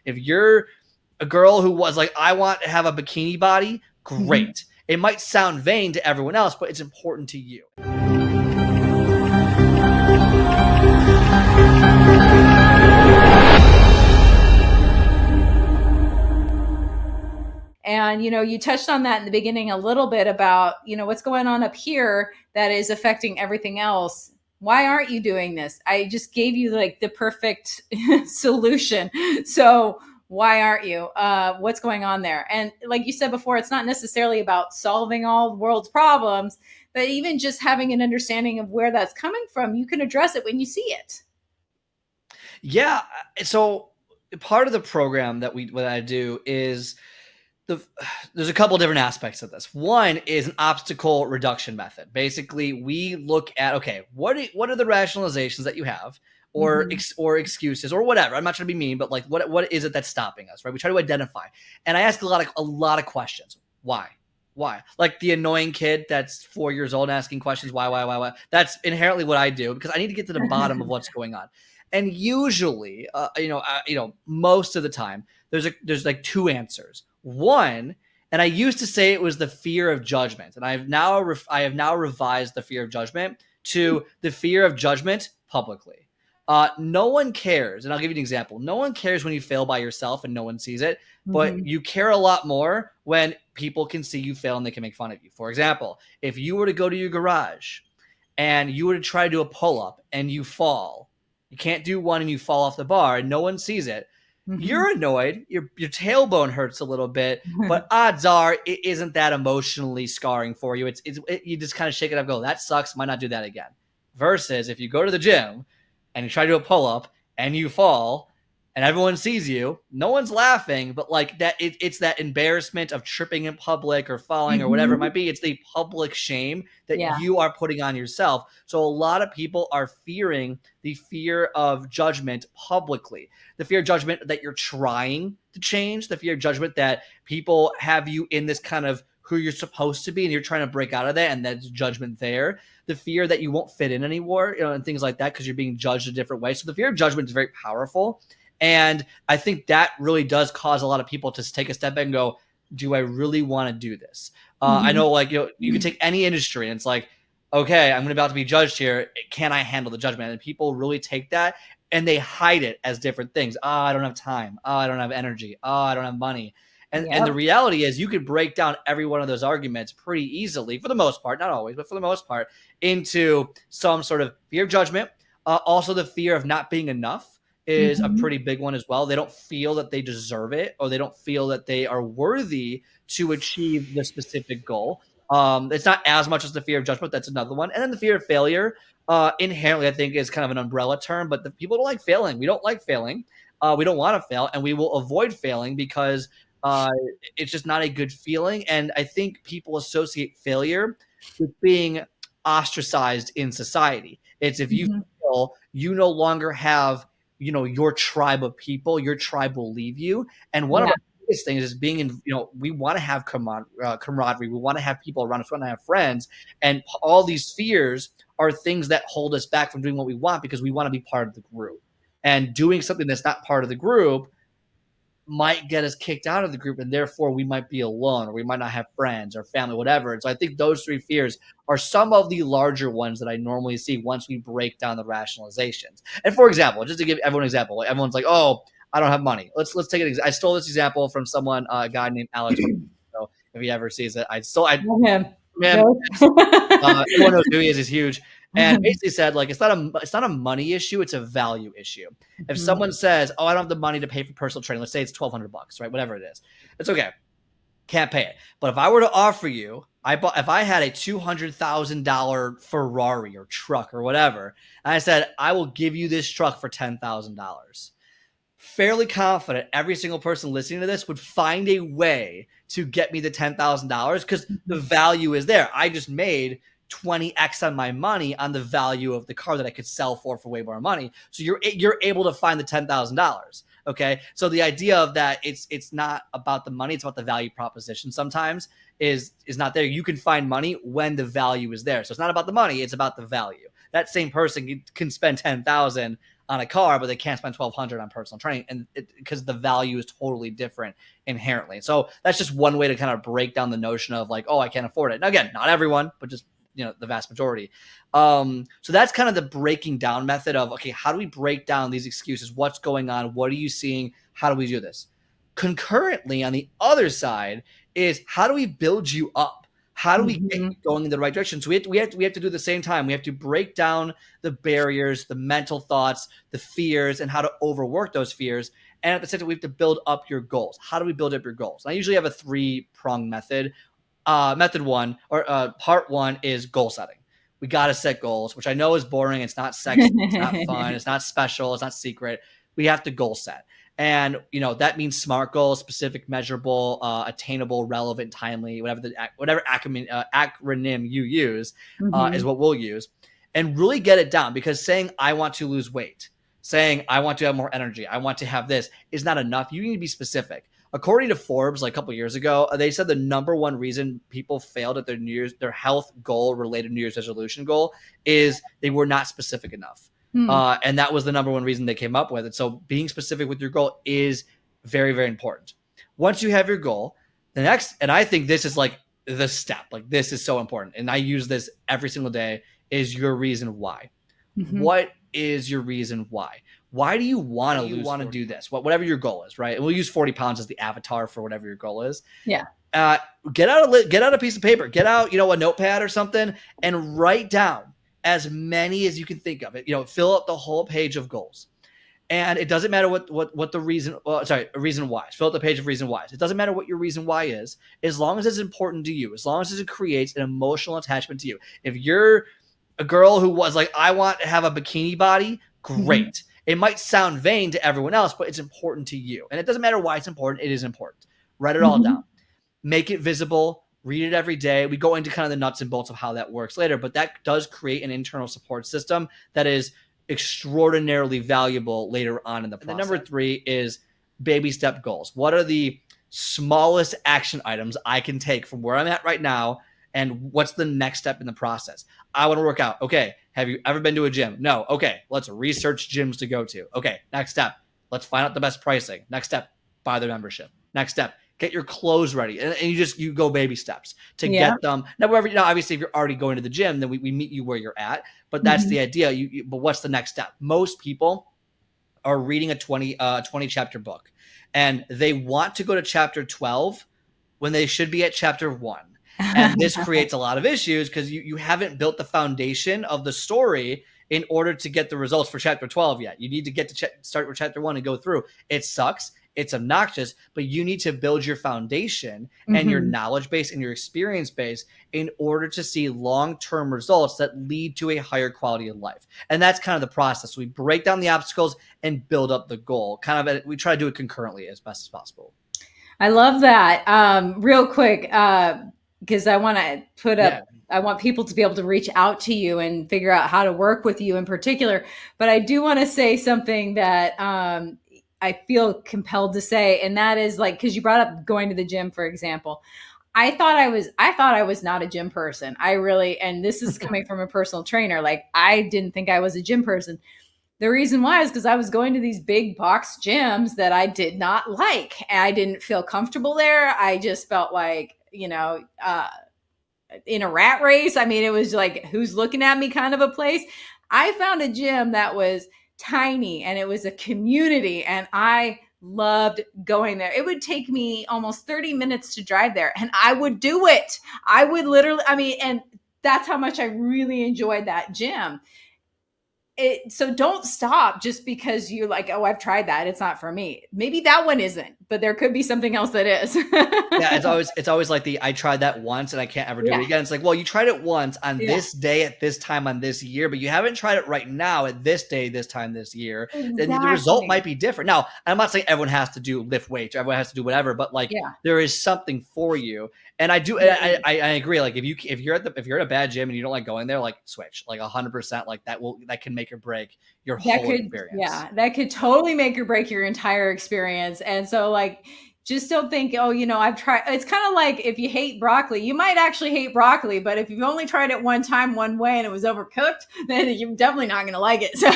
If you're a girl who was like, I want to have a bikini body, great. It might sound vain to everyone else, but it's important to you. And, you touched on that in the beginning a little bit about, what's going on up here that is affecting everything else. Why aren't you doing this? I just gave you like the perfect solution. So why aren't you? What's going on there? And like you said before, it's not necessarily about solving all the world's problems, but even just having an understanding of where that's coming from, you can address it when you see it. Yeah. So part of the program that I do is there's a couple different aspects of this. One is an obstacle reduction method. Basically, we look at, okay, what are the rationalizations that you have, or or excuses, or whatever. I'm not trying to be mean, but like, what is it that's stopping us, right? We try to identify, and I ask a lot of questions. Why? Like the annoying kid that's 4 years old asking questions. Why? That's inherently what I do, because I need to get to the bottom of what's going on. And usually, most of the time, there's like two answers. One, and I used to say it was the fear of judgment, and I have now revised the fear of judgment to the fear of judgment publicly. No one cares, and I'll give you an example. No one cares when you fail by yourself and no one sees it, but you care a lot more when people can see you fail and they can make fun of you. For example, if you were to go to your garage and you were to try to do a pull-up and you fall, you can't do one and you fall off the bar and no one sees it, you're annoyed. Your tailbone hurts a little bit, but odds are it isn't that emotionally scarring for you. You just kind of shake it up and go, that sucks, might not do that again. Versus if you go to the gym and you try to do a pull-up and you fall and everyone sees you, no one's laughing, but like that, it's that embarrassment of tripping in public or falling or whatever it might be. It's the public shame that you are putting on yourself. So a lot of people are fearing the fear of judgment publicly, the fear of judgment that you're trying to change, the fear of judgment that people have you in this kind of who you're supposed to be and you're trying to break out of that, and that's judgment there. The fear that you won't fit in anymore, and things like that, because you're being judged a different way. So the fear of judgment is very powerful. And I think that really does cause a lot of people to take a step back and go, do I really want to do this? I know, like, you can take any industry and it's like, okay, I'm about to be judged here. Can I handle the judgment? And people really take that and they hide it as different things. I don't have time. I don't have energy. I don't have money. And the reality is you could break down every one of those arguments pretty easily, for the most part, not always, but for the most part, into some sort of fear of judgment. Also, the fear of not being enough is a pretty big one as well. They don't feel that they deserve it, or they don't feel that they are worthy to achieve the specific goal. It's not as much as the fear of judgment. That's another one. And then the fear of failure, inherently, I think, is kind of an umbrella term, but the people don't like failing. We don't like failing. We don't want to fail, and we will avoid failing because it's just not a good feeling. And I think people associate failure with being ostracized in society. It's if you fail, you no longer have your tribe of people. Your tribe will leave you. And one of our biggest things is being in, we want to have camaraderie. We want to have people around us. We want to have friends. And all these fears are things that hold us back from doing what we want, because we want to be part of the group. And doing something that's not part of the group might get us kicked out of the group, and therefore we might be alone, or we might not have friends or family, whatever. And so I think those three fears are some of the larger ones that I normally see once we break down the rationalizations. And for example, just to give everyone an example, everyone's like, oh, I don't have money. Let's take it. I stole this example from someone, a guy named Alex. So if he ever sees it, I love him. Everyone knows who he is. He's huge. And basically said, like, it's not a money issue, it's a value issue. If someone says, oh, I don't have the money to pay for personal training, let's say it's $1,200, right? Whatever it is. It's okay. Can't pay it. But if I were to offer you, if I had a $200,000 Ferrari or truck or whatever, and I said, I will give you this truck for $10,000. Fairly confident every single person listening to this would find a way to get me the $10,000, because the value is there. I just made 20x on my money on the value of the car that I could sell for way more money. So you're able to find the $10,000. Okay. So the idea of that, it's not about the money, it's about the value proposition sometimes is not there. You can find money when the value is there. So it's not about the money, it's about the value. That same person can spend $10,000 on a car, but they can't spend 1,200 on personal training, and because the value is totally different inherently. So that's just one way to kind of break down the notion of like, oh, I can't afford it. Now, again, not everyone, but just the vast majority. So that's kind of the breaking down method of, okay, how do we break down these excuses? What's going on? What are you seeing? How do we do this? Concurrently, on the other side is, how do we build you up? How do we get you going in the right direction? So we have to do the same time. We have to break down the barriers, the mental thoughts, the fears, and how to overwork those fears. And at the same time, we have to build up your goals. How do we build up your goals? I usually have a 3-pronged method. Method one, or part one, is goal setting. We got to set goals, which I know is boring. It's not sexy. It's not fun. It's not special. It's not secret. We have to goal set. And, that means SMART goals: specific, measurable, attainable, relevant, timely, whatever acronym you use is what we'll use. And really get it down, because saying I want to lose weight, saying I want to have more energy, I want to have this, is not enough. You need to be specific. According to Forbes, like a couple years ago, they said the number one reason people failed at their health goal related New Year's resolution goal is they were not specific enough. And that was the number one reason they came up with it. So being specific with your goal is very, very important. Once you have your goal, the next, and I think this is like the step, like this is so important, and I use this every single day, is your reason why. What is your reason why? Why do you want to do this? Whatever your goal is, right? And we'll use 40 pounds as the avatar for whatever your goal is. Yeah. Get out a piece of paper, get out, a notepad or something, and write down as many as you can think of it. Fill up the whole page of goals. And it doesn't matter what the reason, reason why. Fill out the page of reason whys. It doesn't matter what your reason why is, as long as it's important to you, as long as it creates an emotional attachment to you. If you're a girl who was like, I want to have a bikini body, great. It might sound vain to everyone else, but it's important to you. And it doesn't matter why it's important. It is important. Write it all down. Make it visible. Read it every day. We go into kind of the nuts and bolts of how that works later, but that does create an internal support system that is extraordinarily valuable later on in the process. And then number 3 is baby step goals. What are the smallest action items I can take from where I'm at right now, and what's the next step in the process? I want to work out. Okay. Have you ever been to a gym? No. Okay. Let's research gyms to go to. Okay. Next step. Let's find out the best pricing. Next step, buy the membership. Next step, get your clothes ready. And you go baby steps to get them. Now, obviously, if you're already going to the gym, then we meet you where you're at. But that's the idea. But what's the next step? Most people are reading a 20 chapter book, and they want to go to chapter 12 when they should be at chapter 1. And this creates a lot of issues because you haven't built the foundation of the story in order to get the results for chapter 12 yet. You need to get to start with chapter 1 and go through. It sucks. It's obnoxious, but you need to build your foundation and your knowledge base and your experience base in order to see long-term results that lead to a higher quality of life. And that's kind of the process. So we break down the obstacles and build up the goal. We try to do it concurrently as best as possible. I love that. Real quick, because I want to put up, I want people to be able to reach out to you and figure out how to work with you in particular. But I do want to say something that I feel compelled to say, and that is like, because you brought up going to the gym, for example. I thought I was not a gym person. And this is coming from a personal trainer. Like, I didn't think I was a gym person. The reason why is because I was going to these big box gyms that I did not like. I didn't feel comfortable there. I just felt like, in a rat race. I mean, it was like, who's looking at me kind of a place. I found a gym that was tiny and it was a community, and I loved going there. It would take me almost 30 minutes to drive there, and I would do it. I would literally, and that's how much I really enjoyed that gym. So don't stop just because you're like, oh, I've tried that. It's not for me. Maybe that one isn't, but there could be something else that is. Yeah, it's always like I tried that once and I can't ever do it again. It's like, well, you tried it once on this day at this time on this year, but you haven't tried it right now at this day, this time this year. Exactly. And the result might be different. Now, I'm not saying everyone has to lift weights, or everyone has to do whatever, but there is something for you. And I do, I agree. Like if you're at a bad gym and you don't like going there, like switch, like 100%, like that can make or break your whole experience. Yeah, that could totally make or break your entire experience. And so like, just don't think, oh, I've tried. It's kind of like if you hate broccoli, you might actually hate broccoli, but if you've only tried it one time, one way, and it was overcooked, then you're definitely not going to like it. So